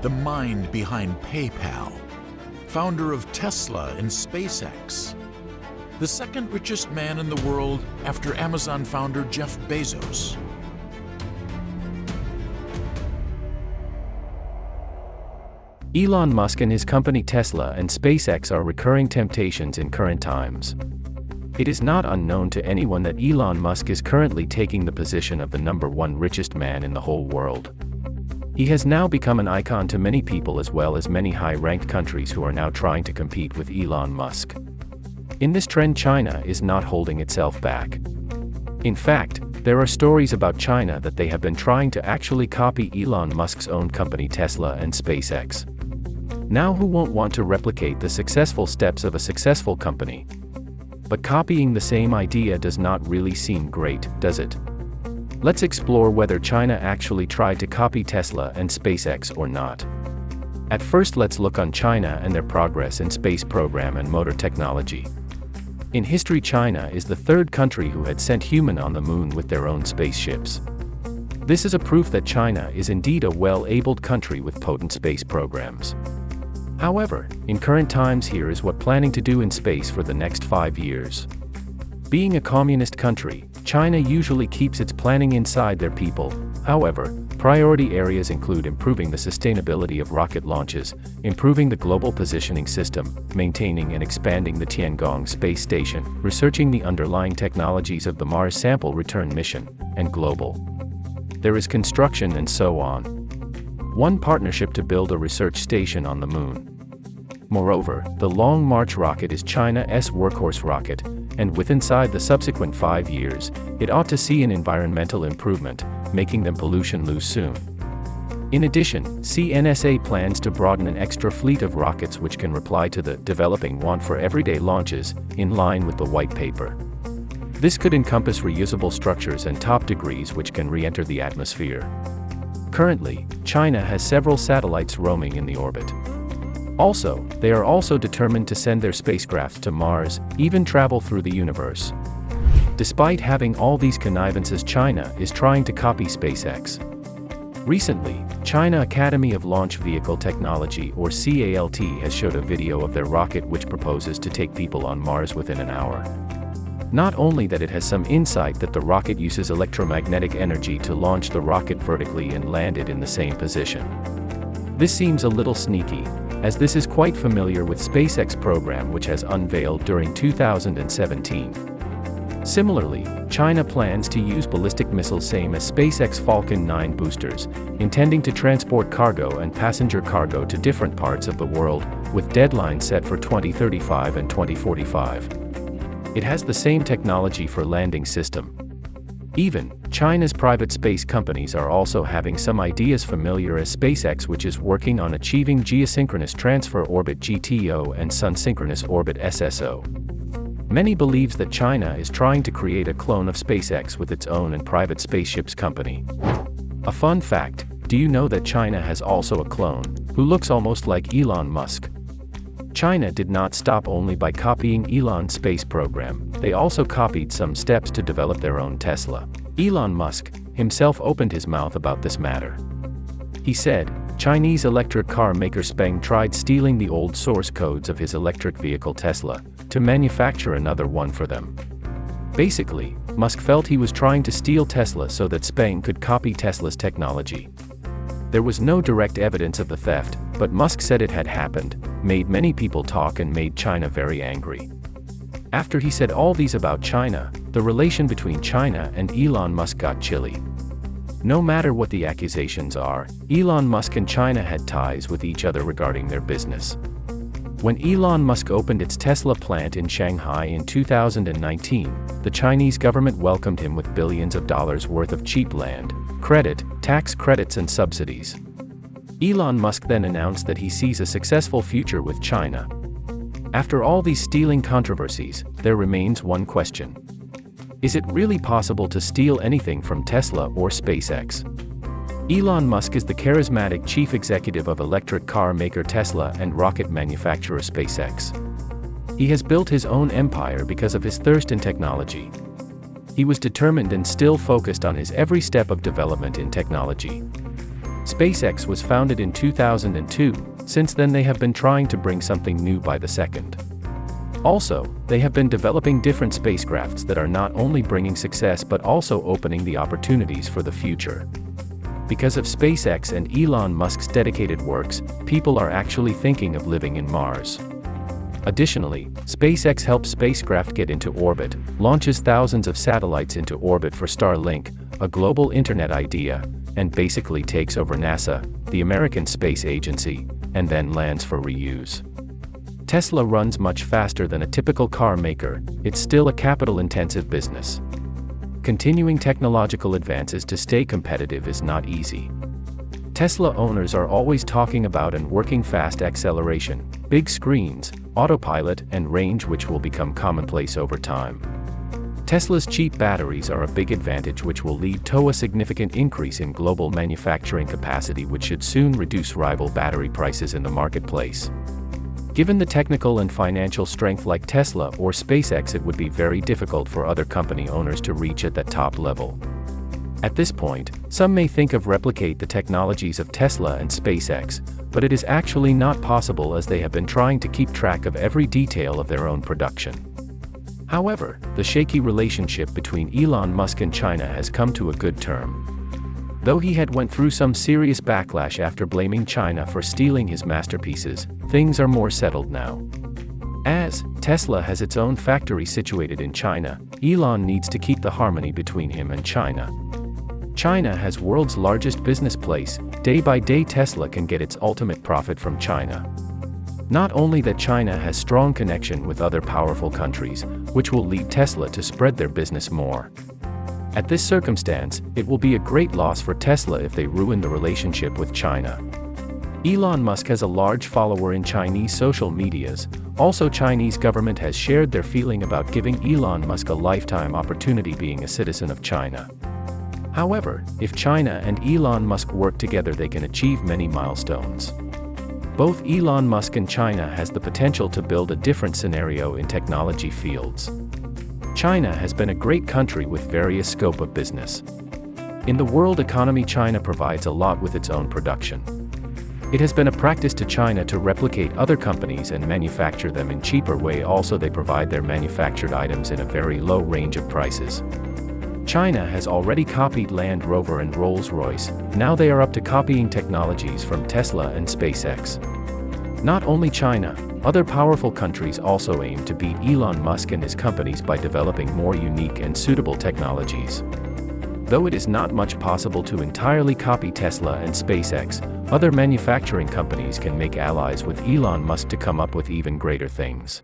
the mind behind PayPal, founder of Tesla and SpaceX, the second richest man in the world after Amazon founder Jeff Bezos. Elon Musk and his company Tesla and SpaceX are recurring temptations in current times. It is not unknown to anyone that Elon Musk is currently taking the position of the #1 richest man in the whole world. He has now become an icon to many people as well as many high-ranked countries who are now trying to compete with Elon Musk. In this trend, China is not holding itself back. In fact, there are stories about China that they have been trying to actually copy Elon Musk's own company Tesla and SpaceX. Now who won't want to replicate the successful steps of a successful company? But copying the same idea does not really seem great, does it? Let's explore whether China actually tried to copy Tesla and SpaceX or not. At first, let's look on China and their progress in space program and motor technology. In history, China is the third country who had sent human on the moon with their own spaceships. This is a proof that China is indeed a well-abled country with potent space programs. However, in current times, here is what planning to do in space for the next 5 years. Being a communist country, China usually keeps its planning inside their people. However, priority areas include improving the sustainability of rocket launches, improving the global positioning system, maintaining and expanding the Tiangong space station, researching the underlying technologies of the Mars sample return mission, and global. There is construction and so on. One partnership to build a research station on the moon. Moreover, the Long March rocket is China's workhorse rocket, and inside the subsequent 5 years, it ought to see an environmental improvement, making them pollution-loose soon. In addition, CNSA plans to broaden an extra fleet of rockets which can reply to the developing want for everyday launches, in line with the white paper. This could encompass reusable structures and top degrees which can re-enter the atmosphere. Currently, China has several satellites roaming in the orbit. Also, they are also determined to send their spacecraft to Mars, even travel through the universe. Despite having all these connivances, China is trying to copy SpaceX. Recently, China Academy of Launch Vehicle Technology or CALT has showed a video of their rocket which proposes to take people on Mars within an hour. Not only that, it has some insight that the rocket uses electromagnetic energy to launch the rocket vertically and land it in the same position. This seems a little sneaky, as this is quite familiar with SpaceX program which has unveiled during 2017. Similarly, China plans to use ballistic missiles same as SpaceX Falcon 9 boosters, intending to transport cargo and passenger cargo to different parts of the world, with deadlines set for 2035 and 2045. It has the same technology for landing system. Even, China's private space companies are also having some ideas familiar as SpaceX, which is working on achieving geosynchronous transfer orbit GTO and sun-synchronous orbit SSO. Many believes that China is trying to create a clone of SpaceX with its own and private spaceships company. A fun fact, do you know that China has also a clone, who looks almost like Elon Musk? China did not stop only by copying Elon's space program, they also copied some steps to develop their own Tesla. Elon Musk himself opened his mouth about this matter. He said, Chinese electric car maker SpaceX tried stealing the old source codes of his electric vehicle Tesla, to manufacture another one for them. Basically, Musk felt he was trying to steal Tesla so that SpaceX could copy Tesla's technology. There was no direct evidence of the theft, but Musk said it had happened, made many people talk and made China very angry. After he said all these about China, the relation between China and Elon Musk got chilly. No matter what the accusations are, Elon Musk and China had ties with each other regarding their business. When Elon Musk opened its Tesla plant in Shanghai in 2019, the Chinese government welcomed him with billions of dollars worth of cheap land, credit, tax credits and subsidies. Elon Musk then announced that he sees a successful future with China. After all these stealing controversies, there remains one question. Is it really possible to steal anything from Tesla or SpaceX? Elon Musk is the charismatic chief executive of electric car maker Tesla and rocket manufacturer SpaceX. He has built his own empire because of his thirst in technology. He was determined and still focused on his every step of development in technology. SpaceX was founded in 2002, since then they have been trying to bring something new by the second. Also, they have been developing different spacecrafts that are not only bringing success but also opening the opportunities for the future. Because of SpaceX and Elon Musk's dedicated works, people are actually thinking of living in Mars. Additionally, SpaceX helps spacecraft get into orbit, launches thousands of satellites into orbit for Starlink, a global internet idea, and basically takes over NASA, the American Space Agency, and then lands for reuse. Tesla runs much faster than a typical car maker, it's still a capital-intensive business. Continuing technological advances to stay competitive is not easy. Tesla owners are always talking about and working fast acceleration, big screens, autopilot, and range, which will become commonplace over time. Tesla's cheap batteries are a big advantage, which will lead to a significant increase in global manufacturing capacity, which should soon reduce rival battery prices in the marketplace. Given the technical and financial strength like Tesla or SpaceX, it would be very difficult for other company owners to reach at that top level. At this point, some may think of replicate the technologies of Tesla and SpaceX, but it is actually not possible, as they have been trying to keep track of every detail of their own production. However, the shaky relationship between Elon Musk and China has come to a good term. Though he had went through some serious backlash after blaming China for stealing his masterpieces, things are more settled now. As Tesla has its own factory situated in China, Elon needs to keep the harmony between him and China. China has world's largest business place, day by day Tesla can get its ultimate profit from China. Not only that, China has strong connection with other powerful countries, which will lead Tesla to spread their business more. At this circumstance, it will be a great loss for Tesla if they ruin the relationship with China. Elon Musk has a large follower in Chinese social medias. Also, Chinese government has shared their feeling about giving Elon Musk a lifetime opportunity being a citizen of China. However, if China and Elon Musk work together, they can achieve many milestones. Both Elon Musk and China has the potential to build a different scenario in technology fields. China has been a great country with various scope of business. In the world economy, China provides a lot with its own production. It has been a practice to China to replicate other companies and manufacture them in cheaper way. Also, they provide their manufactured items in a very low range of prices. China has already copied Land Rover and Rolls-Royce, now they are up to copying technologies from Tesla and SpaceX. Not only China, other powerful countries also aim to beat Elon Musk and his companies by developing more unique and suitable technologies. Though it is not much possible to entirely copy Tesla and SpaceX, other manufacturing companies can make allies with Elon Musk to come up with even greater things.